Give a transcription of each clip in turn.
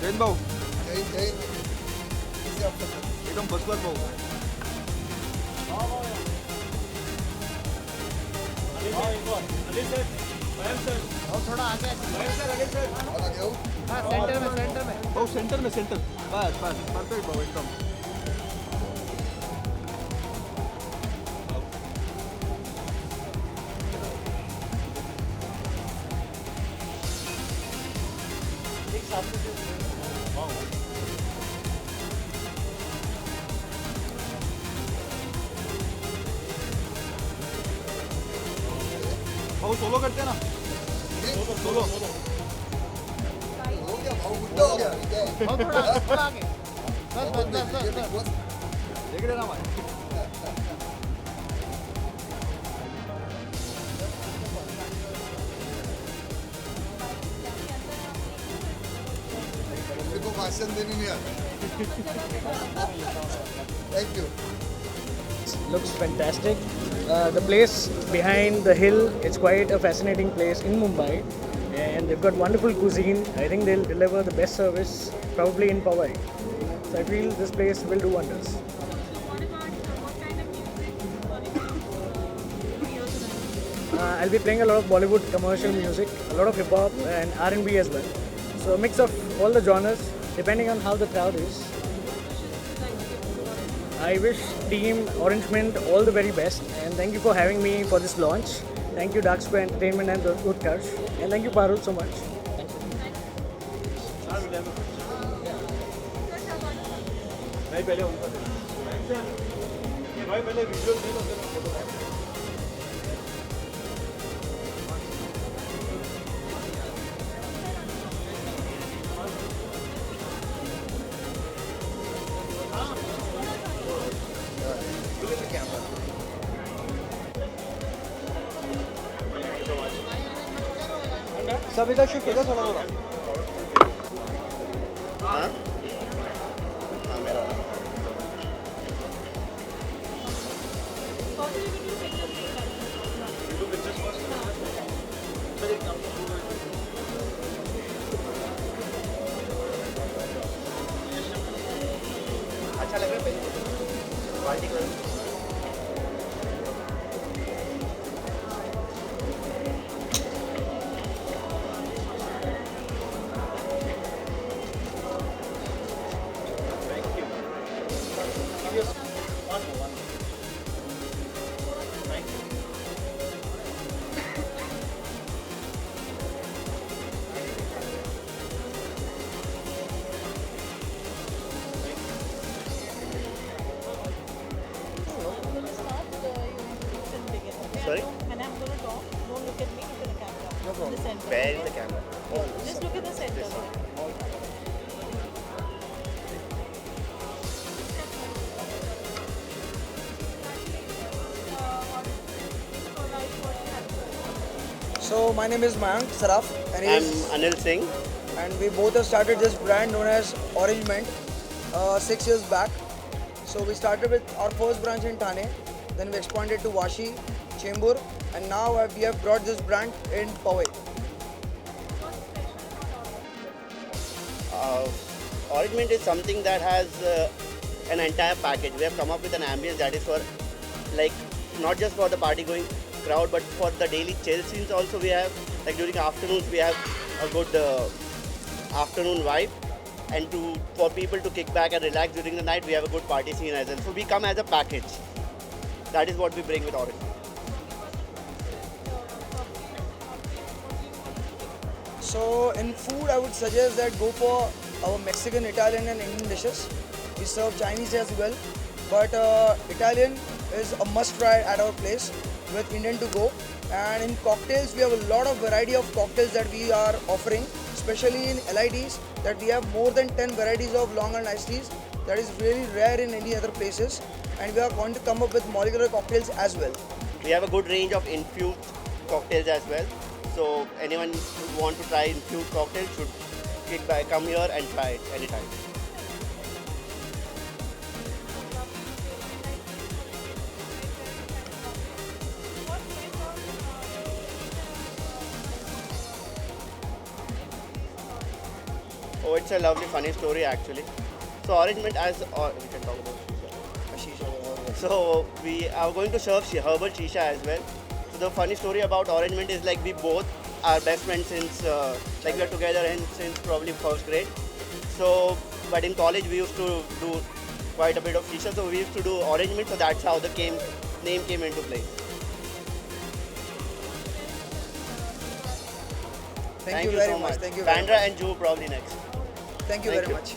जैन भाऊ जैन जैन किसी आपका एकदम फर्स्ट क्लास भाऊ. और आगे हो भाऊ सेंटर में सेंटर. बस बस परफेक्ट भाऊ एकदम. भाऊ सोलो करते हैं ना. सोलो. हो गया भाव बुड्ढा हो गया ठीक है थोड़ा आगे ये Big Boss देख रहे ना भाई. मेरे को भाषण देने नहीं आता thank you looks fantastic. The place behind the hill, it's quite a fascinating place in Mumbai, and they've got wonderful cuisine. I think they'll deliver the best service probably in Powai. So I feel this place will do wonders. I'll be playing a lot of Bollywood commercial music, a lot of hip hop and R&B as well. So a mix of all the genres, depending on how the crowd is. I wish Team Orange Mint all the very best, and thank you for having me for this launch. Thank you Dark Square Entertainment and Utkarsh, and thank you Parul so much. भाई पहले उनका दे. भाई पहले visual दे दो फिर photo. सब इधर shift होगा थोड़ा थोड़ा. अच्छा लग रहा है पहले क्वालिटी करो. Sorry? When I'm going to talk, don't look at me, look at the camera. No problem. The center. Where is the camera? Oh, Just look at the center. this one. So my name is Mayank Saraf, and, I'm Anil Singh. and we both have started this brand known as Orange Mint 6 years back. So we started with our first branch in Thane, then we expanded to Vashi, Chembur, and now we have brought this brand in Powai. Orange Mint is something that has an entire package. We have come up with an ambience that is for, like, not just for the party going crowd, but for the daily chill scenes also. We have, like, during afternoons we have a good afternoon vibe, and for people to kick back and relax during the night, we have a good party scene as well. So we come as a package. That is what we bring with Orange. So in food, I would suggest that go for our Mexican, Italian, and Indian dishes. We serve Chinese as well, but Italian is a must-try at our place with Indian to go. And in cocktails, we have a lot of variety of cocktails that we are offering, especially in LIDs. That we have more than 10 varieties of long and iced teas. That is really rare in any other places. And we are going to come up with molecular cocktails as well. We have a good range of infused cocktails as well. So anyone who want to try infused cocktails should kick back, come here and try it anytime. Oh, it's it's a lovely, funny story actually. So arrangement as we can talk about shisha. So we are going to serve herbal shisha as well. So the funny story about arrangement is like we both are best friends since like we are together and since probably first grade. So but in college we used to do quite a bit of shisha. So we used to do arrangement. So that's how the name came into play. Thank you very so much. Thank you very Bandra much. and Juhu probably next. Thank you Thank very you. much.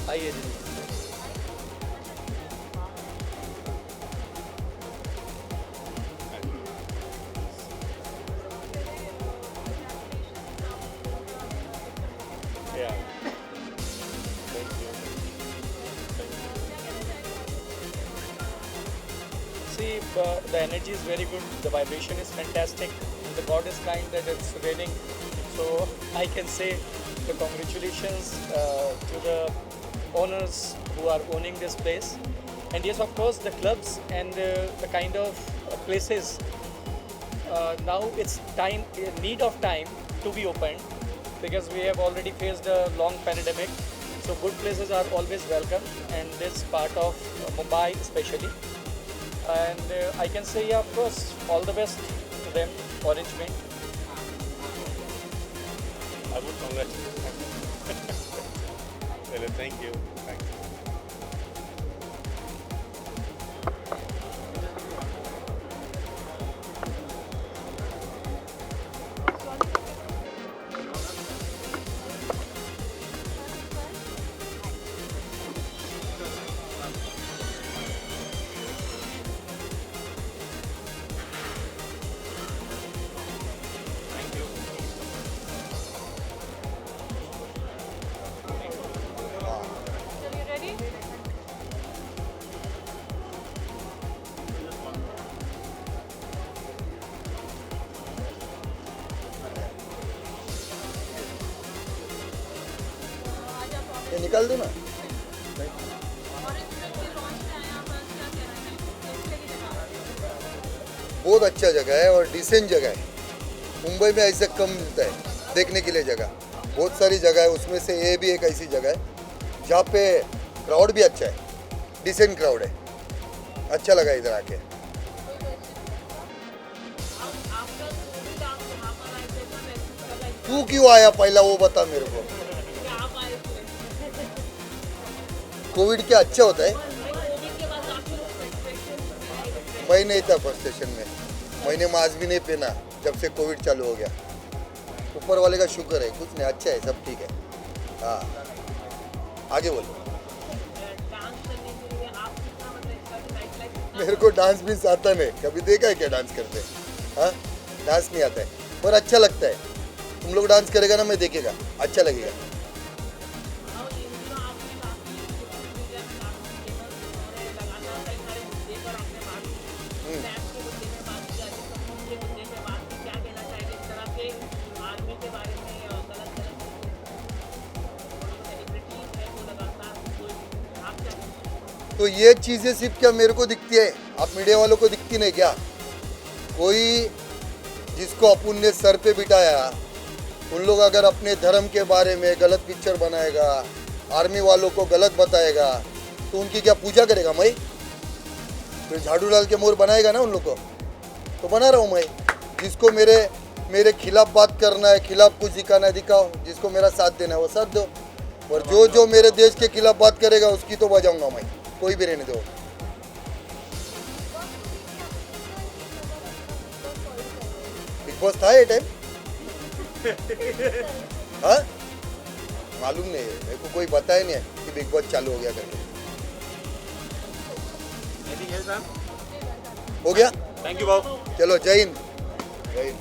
आइए जी. Yeah. Thank you. See, the energy is very good, the vibration is fantastic, the God is kind that it's raining. So I can say the congratulations to the owners who are owning this place. And yes, of course, the clubs and the kind of places. Now it's time, need of time to be opened because we have already faced a long pandemic. So good places are always welcome, and this part of Mumbai especially. And I can say, yeah, of course, all the best to them, Orange Mint. I would congratulate. Well, thank you. Thank you. So you ready? ये निकाल दो ना. बहुत अच्छा जगह है और decent जगह है. मुंबई में ऐसा कम मिलता है देखने के लिए जगह. बहुत सारी जगह है, उसमें से ये भी एक ऐसी जगह है जहाँ पे क्राउड भी अच्छा है, डिसेंट क्राउड है. अच्छा लगा इधर आके. तू क्यों आया पहला वो बता मेरे को. कोविड क्या अच्छा होता है. मैं नहीं था फर्स्ट स्टेशन में, मैंने मास्क भी नहीं पहना जब से कोविड चालू हो गया. ऊपर वाले का शुक्र है, कुछ नहीं, अच्छा है, सब ठीक है. हाँ, आगे बोलो. मेरे को डांस भी आता नहीं, कभी देखा है क्या डांस करते. हाँ, डांस नहीं आता है पर अच्छा लगता है. तुम लोग डांस करेगा ना, मैं देखेगा, अच्छा लगेगा. तो ये चीज़ें सिर्फ क्या मेरे को दिखती है, आप मीडिया वालों को दिखती नहीं क्या? कोई जिसको अपन ने सर पे बिठाया, उन लोग अगर अपने धर्म के बारे में गलत पिक्चर बनाएगा, आर्मी वालों को गलत बताएगा, तो उनकी क्या पूजा करेगा मैं? फिर झाड़ू डाल के मोर बनाएगा ना उन लोग को, तो बना रहा हूँ मैं। जिसको मेरे खिलाफ बात करना है, खिलाफ कुछ दिखाना है दिखाओ, जिसको मेरा साथ देना है वो साथ दो, और जो मेरे देश के खिलाफ बात करेगा उसकी तो बजाऊंगा मैं, कोई भी रहने दो। बिग बॉस था ये टाइम? हाँ, मालूम नहीं है मेरे को, कोई बताया नहीं है कि बिग बॉस चालू हो गया करके। Anything else, ma'am? हो गया? Thank you, Bob. चलो जय हिंद। जय Hind.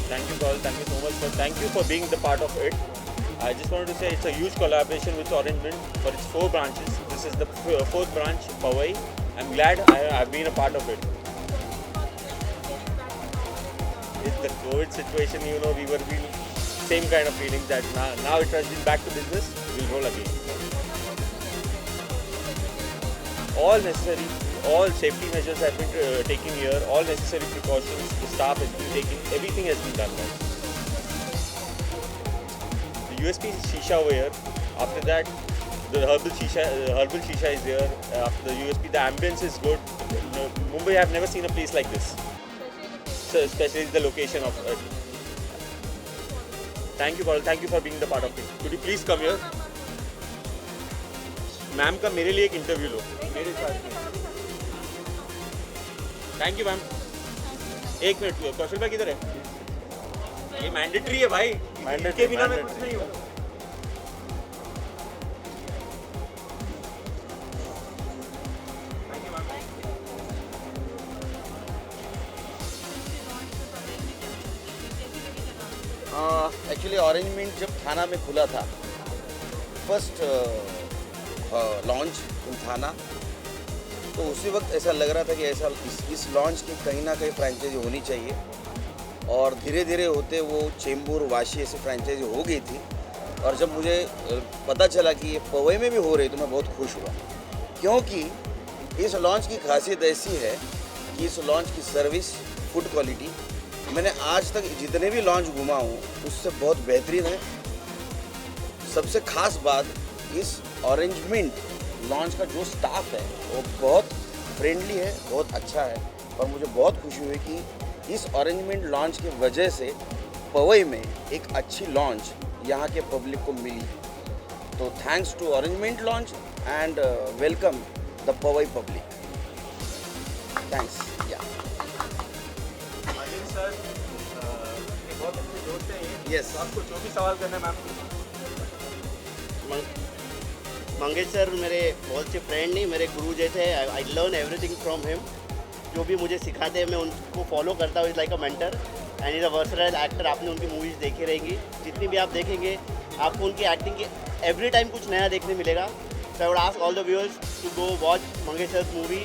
Thank you, Paul. Thank you so much. Thank you for being the part of it. I just wanted to say it's a huge collaboration with Orange Mint for its 4 branches. This is the 4th branch, Powai. I'm glad I've been a part of it. It's the COVID situation, you know, we were feeling same kind of feelings that now it has been back to business, we'll roll again. All safety measures have been taken here, all necessary precautions, the staff has been taken, everything has been done now. The USP is Shisha over here. After that, the herbal Shisha is here. After the USP, the ambience is good. Mumbai, I have never seen a place like this. So especially the location of it. Thank you, Paul. Thank you for being the part of it. Could you please come here? Ma'am का मेरे लिए एक interview लो मेरे साथ में। Thank you ma'am. एक minute, कौशल भाई किधर है? ये मैंडेटरी है भाई, मैंडेटरी के बिना मैं कुछ नहीं हूँ। एक्चुअली ऑरेंज मिंट जब थाना में खुला था, फर्स्ट लॉन्च इन थाना, तो उसी वक्त ऐसा लग रहा था कि ऐसा इस लॉन्च की कहीं ना कहीं फ्रेंचाइजी होनी चाहिए, और धीरे धीरे होते वो चेंबूर, वाशी ऐसी फ्रेंचाइजी हो गई थी। और जब मुझे पता चला कि ये पवई में भी हो रही तो मैं बहुत खुश हुआ, क्योंकि इस लॉन्च की खासियत ऐसी है कि इस लॉन्च की सर्विस, फूड क्वालिटी, मैंने आज तक जितने भी लॉन्च घुमा हूँ उससे बहुत बेहतरीन है। सबसे खास बात, इस ऑरेंज मिंट लॉन्च का जो स्टाफ है वो बहुत फ्रेंडली है, बहुत अच्छा है, और मुझे बहुत खुशी हुई कि इस ऑरेंज मिंट लॉन्च की वजह से पवई में एक अच्छी लॉन्च यहाँ के पब्लिक को मिली। तो thanks to Orange Mint launch and welcome the Powai public. Thanks. या अनिल सर, ये बहुत अच्छे दोस्त हैं ये। Yes. तो आपको जो भी सवाल करना है मैम को। मंगेश सर मेरे बहुत से फ्रेंड नहीं, मेरे गुरु जैसे हैं। I learn everything from him. जो भी मुझे सिखाते हैं मैं उनको फॉलो करता हूँ, is like a mentor and is a versatile actor. आपने उनकी मूवीज़ देखी रहेंगी, जितनी भी आप देखेंगे आपको उनकी एक्टिंग की एवरी टाइम कुछ नया देखने मिलेगा। So I would ask all the viewers to go watch Mangesh sir movie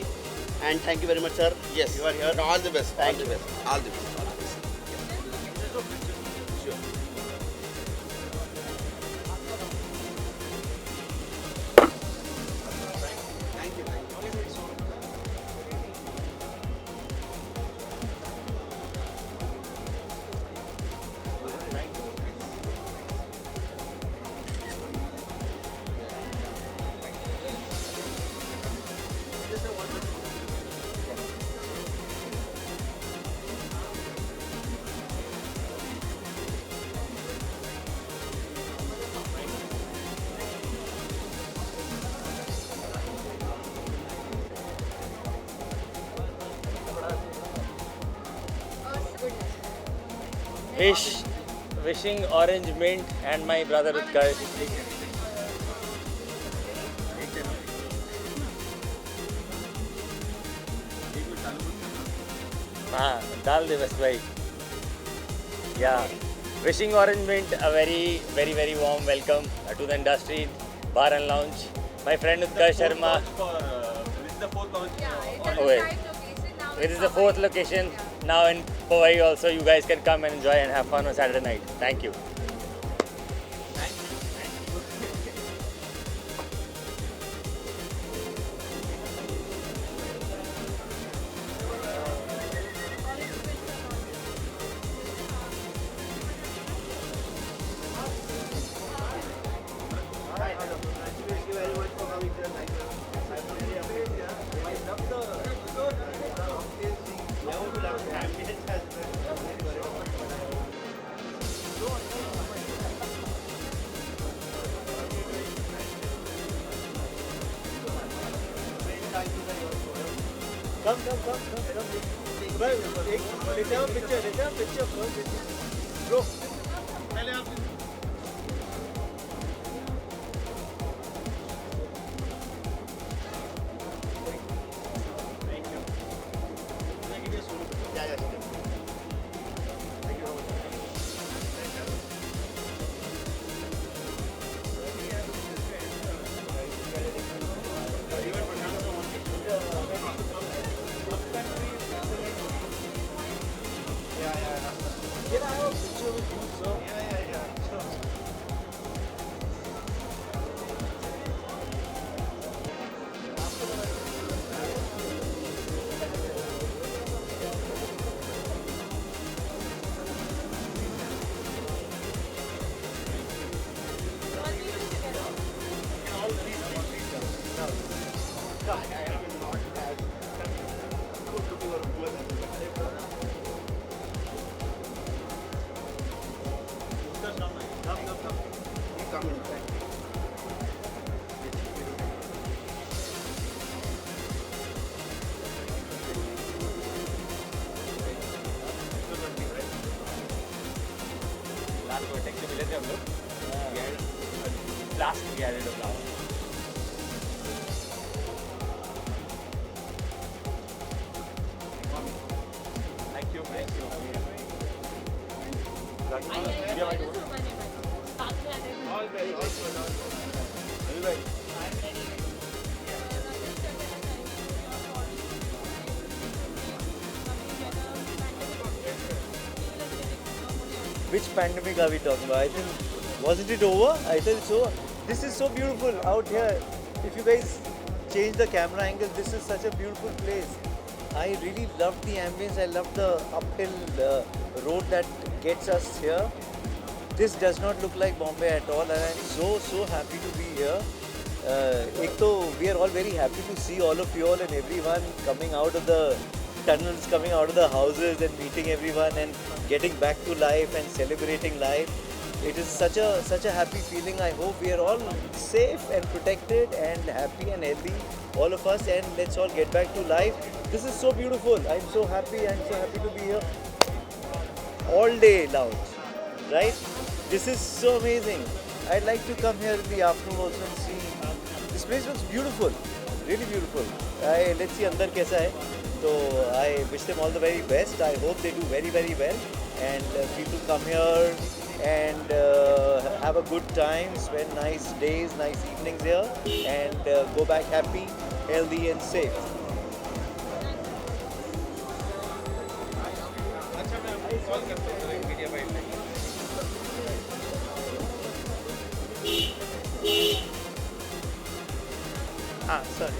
and thank you very much sir. Yes, you are here. all the best. Thank All the you. best. All the best. All the best. Wishing Orange Mint and my brother Utkarsh. हाँ, डाल दे बस भाई. Yeah, wishing Orange Mint a very warm welcome to the industry, bar and lounge. My friend Utkarsh Sharma. For the fourth launch. It's Oh, a wait. prime location now. It is the fourth location now in Powai also. You guys can come and enjoy and have fun on Saturday night. Thank you. Last we added a flower. Thank you. Thank you. All very Which pandemic are we talking about? I think, wasn't it over? I thought it's over. This is so beautiful out here. If you guys change the camera angle, this is such a beautiful place. I really love the ambience. I love the uphill road that gets us here. This does not look like Bombay at all, and I'm so happy to be here. We are all very happy to see all of you all and everyone coming out of the tunnels, coming out of the houses and meeting everyone and getting back to life and celebrating life. It is such a happy feeling. I hope we are all safe and protected and happy and healthy, all of us, and let's all get back to life. This is so beautiful. I'm so happy. I'm so happy to be here. All day lounge, right? This is so amazing. I'd like to come here in the afternoon also and see. This place looks beautiful, really beautiful. Let's see andar kaisa hai. So I wish them all the very best. I hope they do very well, and people come here and have a good time, spend nice days, nice evenings here, and go back happy, healthy and safe. Sorry.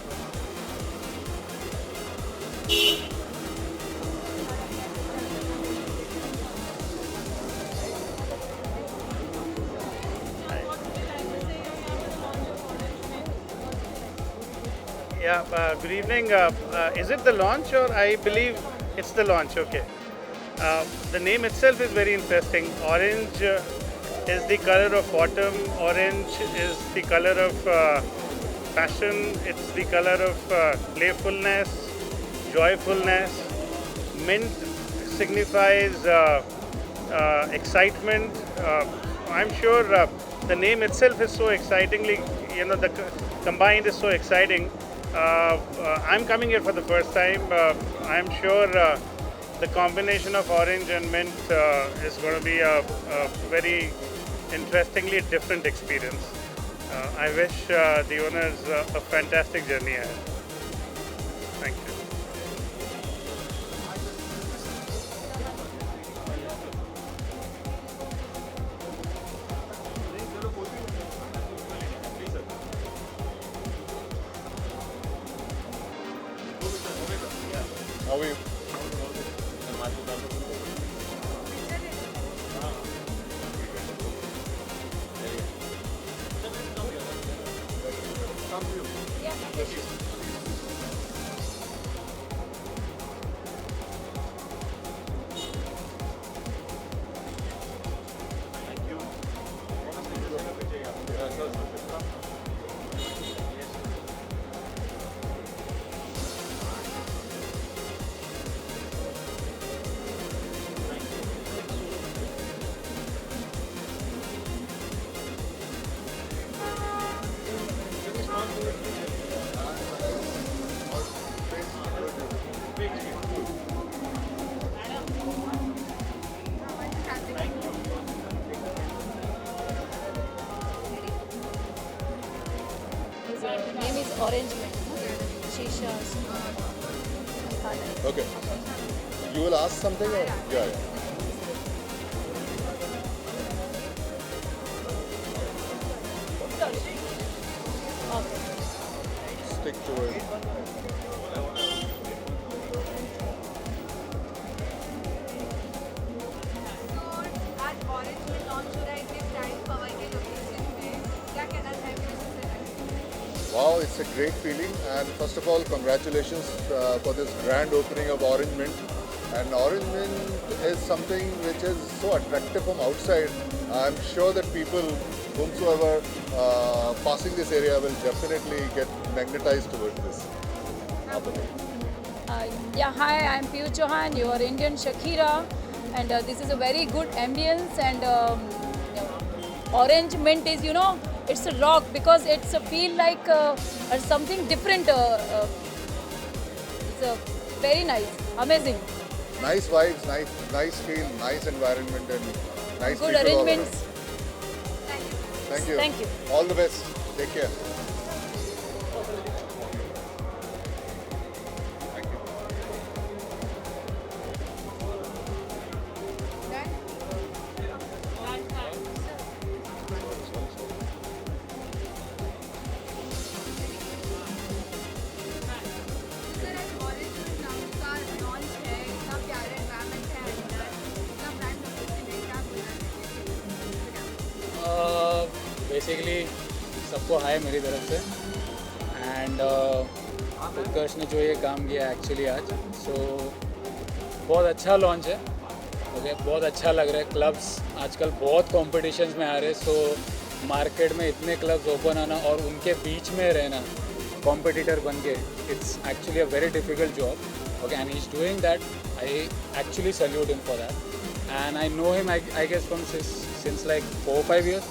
Yeah, good evening. Is it the launch, or I believe it's the launch? Okay. The name itself is very interesting. Orange is the color of autumn. Orange is the color of passion. It's the color of playfulness, joyfulness. Mint signifies excitement. I'm sure the name itself is so excitingly, the combined is so exciting. I'm coming here for the first time. I'm sure the combination of orange and mint is going to be a very interestingly different experience. I wish the owners a fantastic journey ahead. Thank you. How are you? His name is Orange Mint. Shisha. Okay. You will ask something or? Yeah. Okay. Stick to it. आज orange में launch हो रहा है इतने time पवाई के location में क्या कहना चाहेंगे Wow, it's a great feeling, and first of all, congratulations for this grand opening of Orange Mint. And Orange Mint is something which is so attractive from outside. I'm sure that people, whomsoever passing this area, will definitely get magnetized towards this. Yeah, hi, I'm Piyush Chauhan, your Indian Shakira, and this is a very good ambience. And Orange Mint is, you know, it's a rock because it's a feel like something different. It's very nice, amazing. Nice vibes, nice feel, nice environment, and nice Good people all arrangements. around. Thank you. Thank you. All the best. Take care. Sir आज orange में नाम का launch है इतना प्यारा environment है अंदर इतना प्राइम लोकेशन है क्या बोलना चाहिए बेसिकली सबको हाय मेरी तरफ से एंड उत्कर्ष ने जो ये काम किया एक्चुअली आज सो बहुत अच्छा लॉन्च है ओके बहुत अच्छा लग रहा है क्लब्स आजकल बहुत कॉम्पिटिशन्स में आ रहे हैं सो मार्केट में इतने क्लब्स ओपन आना और उनके बीच में रहना कॉम्पिटिटर बन के it's actually a very difficult job okay and he is doing that I actually salute him for that and I know him I guess from since like 4-5 years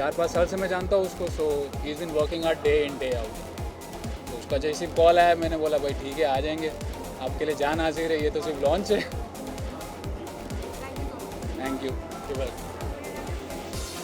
4-5 साल से मैं जानता हूँ उसको so he is been working out day in day out तो उसका जैसे call आया मैंने बोला भाई ठीक है आ जाएंगे आपके लिए जान हाजिर है ये तो सिर्फ लॉन्च है थैंक यू।